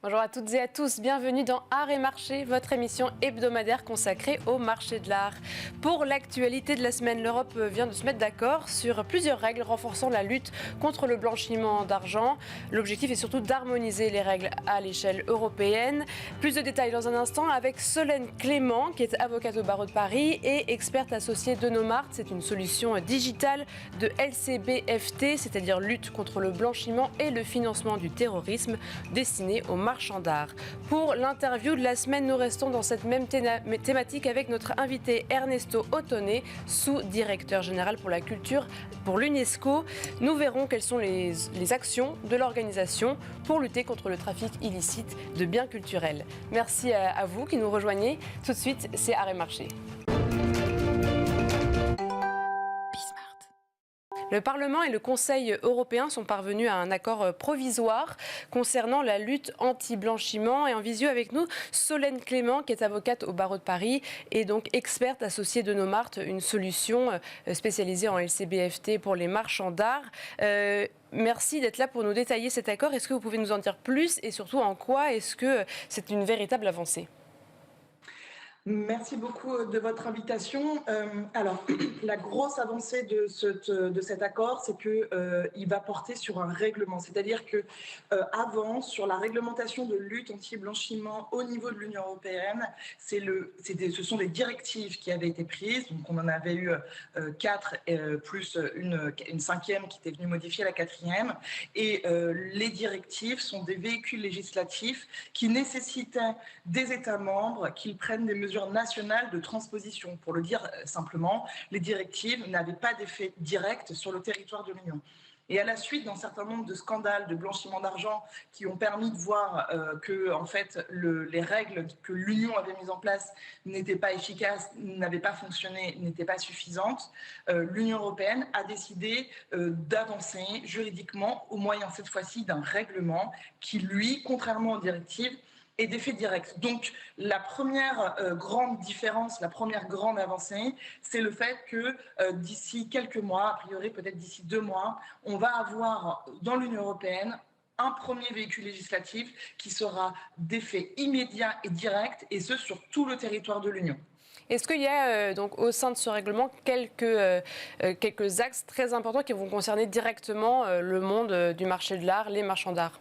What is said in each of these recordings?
Bonjour à toutes et à tous, bienvenue dans Art et Marché, votre émission hebdomadaire consacrée au marché de l'art. Pour l'actualité de la semaine, l'Europe vient de se mettre d'accord sur plusieurs règles renforçant la lutte contre le blanchiment d'argent. L'objectif est surtout d'harmoniser les règles à l'échelle européenne. Plus de détails dans un instant avec Solène Clément, qui est avocate au barreau de Paris et experte associée de Nomart. C'est une solution digitale de LCBFT, c'est-à-dire lutte contre le blanchiment et le financement du terrorisme, destinée aux marchands d'art. Pour l'interview de la semaine, nous restons dans cette même thématique avec notre invité Ernesto Ottone, sous-directeur général pour la culture pour l'UNESCO. Nous verrons quelles sont les actions de l'organisation pour lutter contre le trafic illicite de biens culturels. Merci à vous qui nous rejoignez. Tout de suite, c'est Art et Marché. Le Parlement et le Conseil européen sont parvenus à un accord provisoire concernant la lutte anti-blanchiment. Et en visio avec nous, Solène Clément, qui est avocate au barreau de Paris et donc experte associée de Nomart, une solution spécialisée en LCBFT pour les marchands d'art. Merci d'être là pour nous détailler cet accord. Est-ce que vous pouvez nous en dire plus et surtout en quoi est-ce que c'est une véritable avancée ? Merci beaucoup de votre invitation. Alors, la grosse avancée de cet accord, c'est qu'il va porter sur un règlement. C'est-à-dire qu'avant, sur la réglementation de lutte anti-blanchiment au niveau de l'Union européenne, ce sont des directives qui avaient été prises. Donc, on en avait eu 4, plus une cinquième qui était venue modifier la quatrième. Et les directives sont des véhicules législatifs qui nécessitaient des États membres qu'ils prennent des mesures nationales de transposition. Pour le dire simplement, les directives n'avaient pas d'effet direct sur le territoire de l'Union. Et à la suite d'un certain nombre de scandales de blanchiment d'argent qui ont permis de voir que en fait, les règles que l'Union avait mises en place n'étaient pas efficaces, n'avaient pas fonctionné, n'étaient pas suffisantes, l'Union européenne a décidé d'avancer juridiquement au moyen cette fois-ci d'un règlement qui, lui, contrairement aux directives, et d'effets directs. Donc, la première grande différence, la première grande avancée, c'est le fait que d'ici quelques mois, a priori peut-être d'ici 2 mois, on va avoir dans l'Union européenne un premier véhicule législatif qui sera d'effet immédiat et direct, et ce sur tout le territoire de l'Union. Est-ce qu'il y a donc au sein de ce règlement quelques axes très importants qui vont concerner directement le monde du marché de l'art, les marchands d'art ?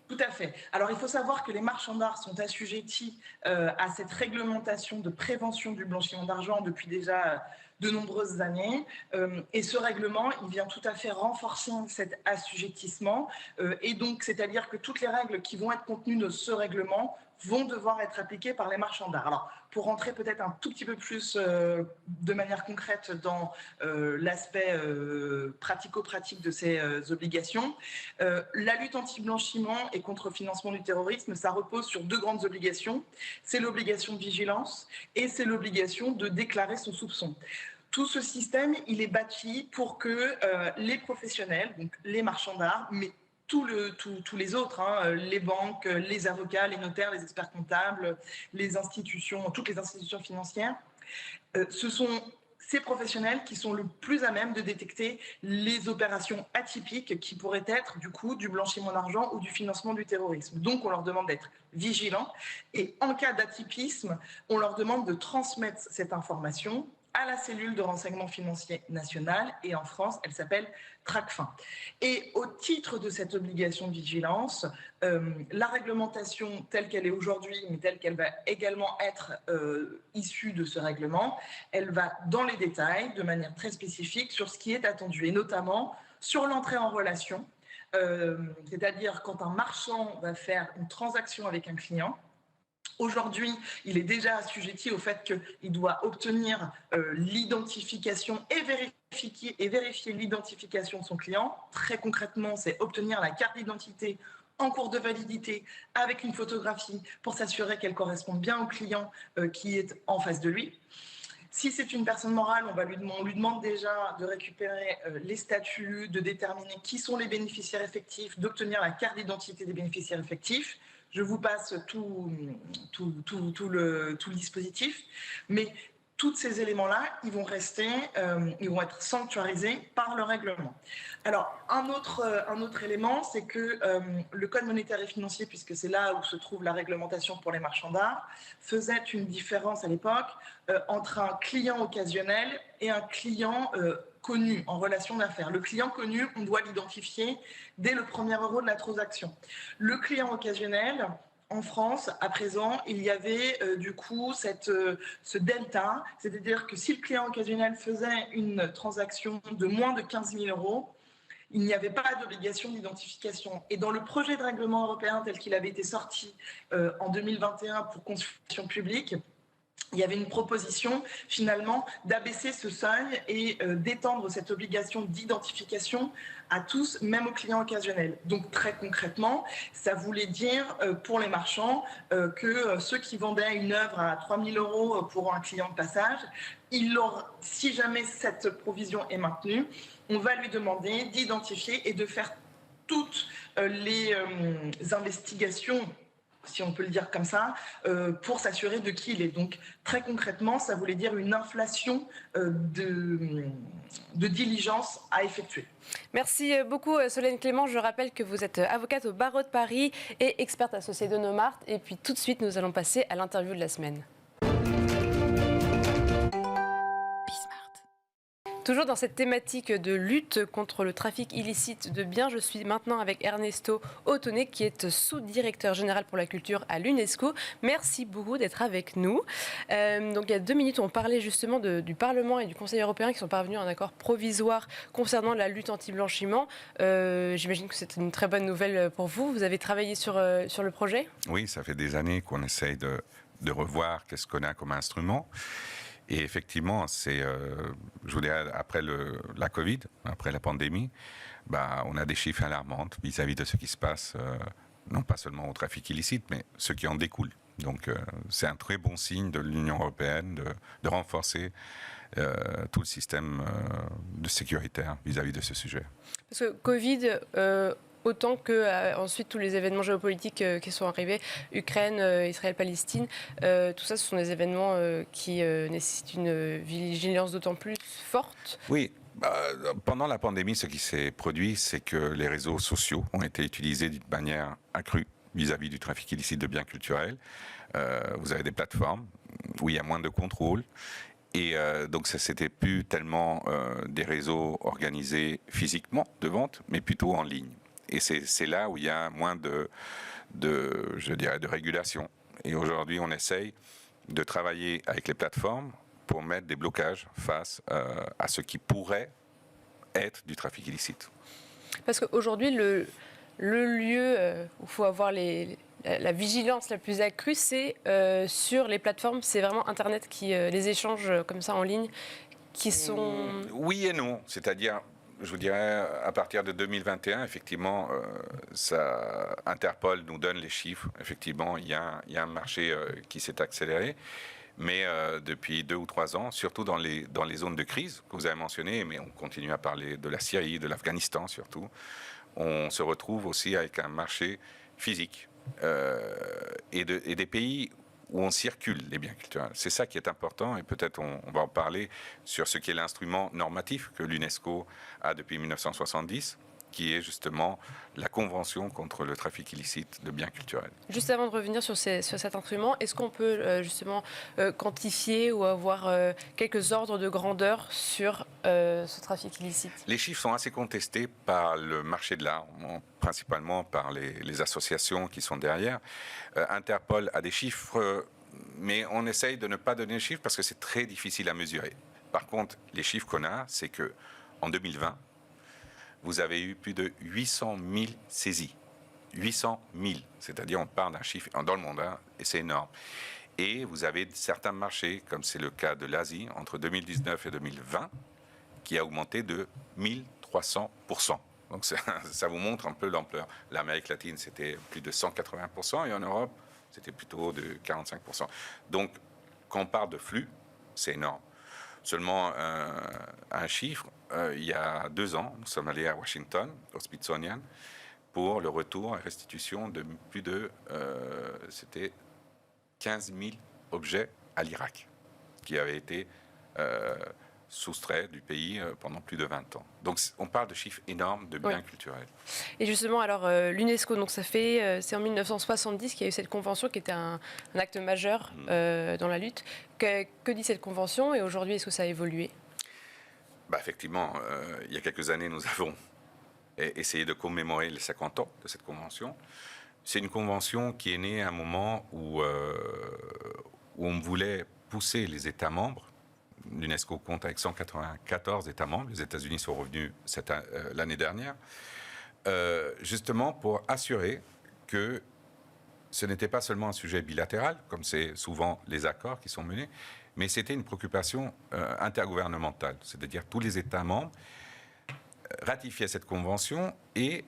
Tout à fait. Alors, il faut savoir que les marchands d'art sont assujettis à cette réglementation de prévention du blanchiment d'argent depuis déjà de nombreuses années. Et ce règlement, il vient tout à fait renforcer cet assujettissement. Et donc, c'est-à-dire que toutes les règles qui vont être contenues de ce règlement vont devoir être appliquées par les marchands d'art. Alors, pour rentrer peut-être un tout petit peu plus de manière concrète dans l'aspect pratico-pratique de ces obligations, la lutte anti-blanchiment et contre le financement du terrorisme, ça repose sur 2 grandes obligations. C'est l'obligation de vigilance et c'est l'obligation de déclarer son soupçon. Tout ce système, il est bâti pour que les professionnels, donc les marchands d'art, mais tous les autres, les banques, les avocats, les notaires, les experts comptables, les institutions, toutes les institutions financières, ce sont ces professionnels qui sont le plus à même de détecter les opérations atypiques qui pourraient être du coup du blanchiment d'argent ou du financement du terrorisme. Donc on leur demande d'être vigilants et en cas d'atypisme, on leur demande de transmettre cette information à la cellule de renseignement financier nationale, et en France, elle s'appelle Tracfin. Et au titre de cette obligation de vigilance, la réglementation telle qu'elle est aujourd'hui, mais telle qu'elle va également être issue de ce règlement, elle va dans les détails, de manière très spécifique, sur ce qui est attendu, et notamment sur l'entrée en relation, c'est-à-dire quand un marchand va faire une transaction avec un client. Aujourd'hui, il est déjà assujetti au fait qu'il doit obtenir l'identification et vérifier l'identification de son client. Très concrètement, c'est obtenir la carte d'identité en cours de validité avec une photographie pour s'assurer qu'elle correspond bien au client qui est en face de lui. Si c'est une personne morale, on lui demande déjà de récupérer les statuts, de déterminer qui sont les bénéficiaires effectifs, d'obtenir la carte d'identité des bénéficiaires effectifs. Je vous passe tout le dispositif, mais tous ces éléments-là, ils vont être sanctuarisés par le règlement. Alors, un autre élément, c'est que le Code monétaire et financier, puisque c'est là où se trouve la réglementation pour les marchands d'art, faisait une différence à l'époque entre un client occasionnel et un client connu en relation d'affaires. Le client connu, on doit l'identifier dès le premier euro de la transaction. Le client occasionnel, en France, à présent, il y avait du coup ce delta, c'est-à-dire que si le client occasionnel faisait une transaction de moins de 15 000 euros, il n'y avait pas d'obligation d'identification. Et dans le projet de règlement européen tel qu'il avait été sorti en 2021 pour consultation publique, il y avait une proposition finalement d'abaisser ce seuil et d'étendre cette obligation d'identification à tous, même aux clients occasionnels. Donc très concrètement, ça voulait dire pour les marchands que ceux qui vendaient une œuvre à 3 000 euros pour un client de passage, si jamais cette provision est maintenue, on va lui demander d'identifier et de faire toutes les investigations, si on peut le dire comme ça, pour s'assurer de qui il est. Donc, très concrètement, ça voulait dire une inflation de diligence à effectuer. Merci beaucoup, Solène Clément. Je rappelle que vous êtes avocate au barreau de Paris et experte associée de Nomart. Et puis, tout de suite, nous allons passer à l'interview de la semaine. Toujours dans cette thématique de lutte contre le trafic illicite de biens, je suis maintenant avec Ernesto Otonnet, qui est sous-directeur général pour la culture à l'UNESCO. Merci beaucoup d'être avec nous. Donc, il y a 2 minutes, on parlait justement du Parlement et du Conseil européen qui sont parvenus à un accord provisoire concernant la lutte anti-blanchiment. J'imagine que c'est une très bonne nouvelle pour vous. Vous avez travaillé sur le projet ? Oui, ça fait des années qu'on essaye de revoir qu'est-ce qu'on a comme instrument. Et effectivement, je vous dirais, après la Covid, après la pandémie, on a des chiffres alarmants vis-à-vis de ce qui se passe, non pas seulement au trafic illicite, mais ce qui en découle. Donc, c'est un très bon signe de l'Union européenne de renforcer tout le système de sécuritaire vis-à-vis de ce sujet. Parce que Covid... autant que ensuite tous les événements géopolitiques qui sont arrivés, Ukraine, Israël, Palestine, tout ça, ce sont des événements qui nécessitent une vigilance d'autant plus forte. Oui. Pendant la pandémie, ce qui s'est produit, c'est que les réseaux sociaux ont été utilisés d'une manière accrue vis-à-vis du trafic illicite de biens culturels. Vous avez des plateformes où il y a moins de contrôle. Et donc, c'était plus tellement des réseaux organisés physiquement de vente, mais plutôt en ligne. Et c'est là où il y a moins de régulation. Et aujourd'hui, on essaye de travailler avec les plateformes pour mettre des blocages face à ce qui pourrait être du trafic illicite. Parce qu'aujourd'hui, le lieu où il faut avoir la vigilance la plus accrue, c'est sur les plateformes. C'est vraiment Internet les échanges comme ça en ligne qui sont... Oui et non. C'est-à-dire... Je vous dirais, à partir de 2021, effectivement, Interpol nous donne les chiffres. Effectivement, il y a un marché qui s'est accéléré. Mais depuis 2 ou 3 ans, surtout dans les zones de crise que vous avez mentionnées, mais on continue à parler de la Syrie, de l'Afghanistan surtout, on se retrouve aussi avec un marché physique et des pays où on circule les biens culturels. C'est ça qui est important et peut-être on va en parler sur ce qui est l'instrument normatif que l'UNESCO a depuis 1970, qui est justement la Convention contre le trafic illicite de biens culturels. Juste avant de revenir sur cet instrument, est-ce qu'on peut justement quantifier ou avoir quelques ordres de grandeur sur ce trafic illicite ? Les chiffres sont assez contestés par le marché de l'art, principalement par les associations qui sont derrière. Interpol a des chiffres, mais on essaye de ne pas donner les chiffres parce que c'est très difficile à mesurer. Par contre, les chiffres qu'on a, c'est qu'en 2020, vous avez eu plus de 800 000 saisies. 800 000, c'est-à-dire on parle d'un chiffre dans le monde, et c'est énorme. Et vous avez certains marchés, comme c'est le cas de l'Asie, entre 2019 et 2020, qui a augmenté de 1300%. Donc ça vous montre un peu l'ampleur. L'Amérique latine, c'était plus de 180%, et en Europe, c'était plutôt de 45%. Donc, quand on parle de flux, c'est énorme. Seulement un chiffre, il y a 2 ans, nous sommes allés à Washington, au Smithsonian, pour le retour et restitution de plus de c'était 15 000 objets à l'Irak. qui avait été soustrait du pays pendant plus de 20 ans. Donc on parle de chiffres énormes de biens culturels. Et justement, alors l'UNESCO, donc c'est en 1970 qu'il y a eu cette convention qui était un acte majeur dans la lutte. Que dit cette convention et aujourd'hui, est-ce que ça a évolué ? Effectivement, il y a quelques années, nous avons essayé de commémorer les 50 ans de cette convention. C'est une convention qui est née à un moment où on voulait pousser les États membres. L'UNESCO compte avec 194 États membres. Les États-Unis sont revenus l'année dernière, justement pour assurer que ce n'était pas seulement un sujet bilatéral, comme c'est souvent les accords qui sont menés, mais c'était une préoccupation intergouvernementale. C'est-à-dire tous les États membres ratifiaient cette convention et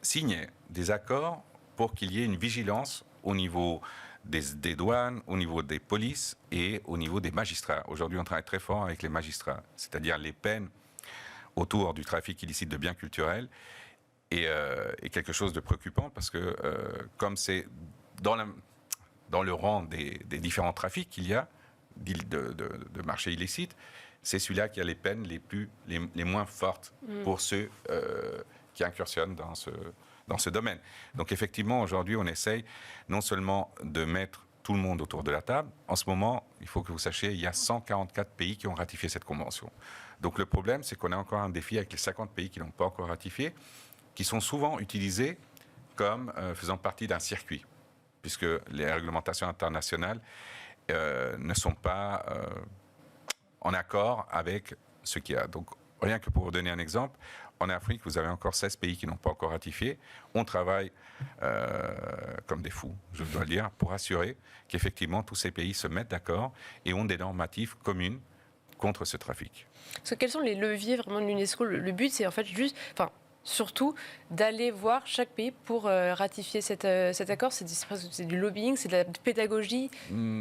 signaient des accords pour qu'il y ait une vigilance au niveau des douanes, au niveau des polices et au niveau des magistrats. Aujourd'hui, on travaille très fort avec les magistrats, c'est-à-dire les peines autour du trafic illicite de biens culturels est quelque chose de préoccupant parce que comme c'est dans le rang des différents trafics qu'il y a de marchés illicites, c'est celui-là qui a les peines les moins fortes pour ceux qui incursionnent dans ce domaine. Donc effectivement, aujourd'hui, on essaye non seulement de mettre tout le monde autour de la table. En ce moment, il faut que vous sachiez, il y a 144 pays qui ont ratifié cette convention. Donc le problème, c'est qu'on a encore un défi avec les 50 pays qui n'ont pas encore ratifié, qui sont souvent utilisés comme faisant partie d'un circuit, puisque les réglementations internationales ne sont pas en accord avec ce qu'il y a. Donc rien que pour vous donner un exemple, en Afrique, vous avez encore 16 pays qui n'ont pas encore ratifié. On travaille comme des fous, je dois le dire, pour assurer qu'effectivement tous ces pays se mettent d'accord et ont des normatives communes contre ce trafic. Parce que quels sont les leviers vraiment de l'UNESCO ? Le but, c'est en fait surtout d'aller voir chaque pays pour ratifier cet accord. C'est du lobbying, c'est de la pédagogie.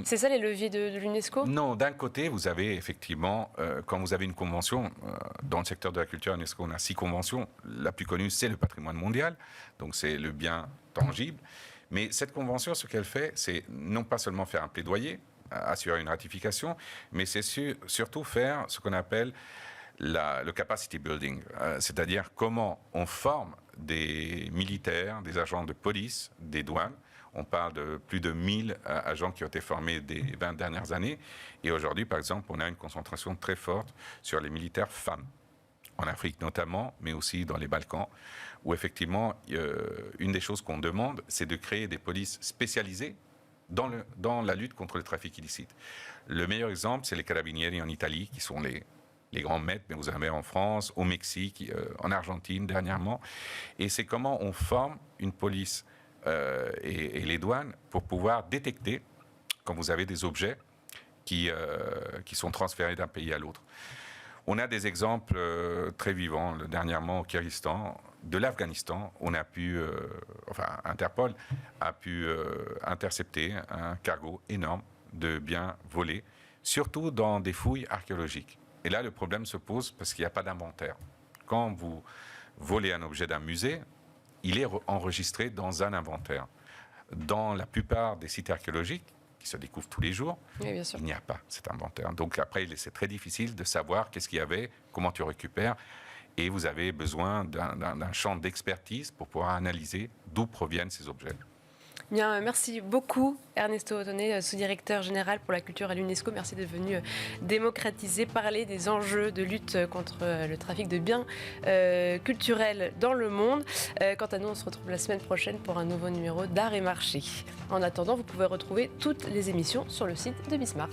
C'est ça les leviers de l'UNESCO ? Non, d'un côté, vous avez effectivement, quand vous avez une convention, dans le secteur de la culture, l'UNESCO, on a 6 conventions. La plus connue, c'est le patrimoine mondial, donc c'est le bien tangible. Mais cette convention, ce qu'elle fait, c'est non pas seulement faire un plaidoyer, assurer une ratification, mais c'est surtout faire ce qu'on appelle le capacity building, c'est-à-dire comment on forme des militaires, des agents de police, des douanes. On parle de plus de 1000 agents qui ont été formés des 20 dernières années. Et aujourd'hui, par exemple, on a une concentration très forte sur les militaires femmes, en Afrique notamment, mais aussi dans les Balkans, où effectivement, une des choses qu'on demande, c'est de créer des polices spécialisées dans la lutte contre le trafic illicite. Le meilleur exemple, c'est les carabinieri en Italie, qui sont les grands maîtres, mais vous en avez en France, au Mexique, en Argentine dernièrement. Et c'est comment on forme une police et les douanes pour pouvoir détecter quand vous avez des objets qui sont transférés d'un pays à l'autre. On a des exemples très vivants. Dernièrement, au Kyrgyzstan, de l'Afghanistan, on a pu, Interpol a pu intercepter un cargo énorme de biens volés, surtout dans des fouilles archéologiques. Et là, le problème se pose parce qu'il n'y a pas d'inventaire. Quand vous volez un objet d'un musée, il est enregistré dans un inventaire. Dans la plupart des sites archéologiques, qui se découvrent tous les jours, oui, il n'y a pas cet inventaire. Donc après, c'est très difficile de savoir qu'est-ce qu'il y avait, comment tu récupères. Et vous avez besoin d'un champ d'expertise pour pouvoir analyser d'où proviennent ces objets. Bien, merci beaucoup Ernesto Otonnet, sous-directeur général pour la culture à l'UNESCO. Merci d'être venu démocratiser, parler des enjeux de lutte contre le trafic de biens culturels dans le monde. Quant à nous, on se retrouve la semaine prochaine pour un nouveau numéro d'Art et Marché. En attendant, vous pouvez retrouver toutes les émissions sur le site de Bismart.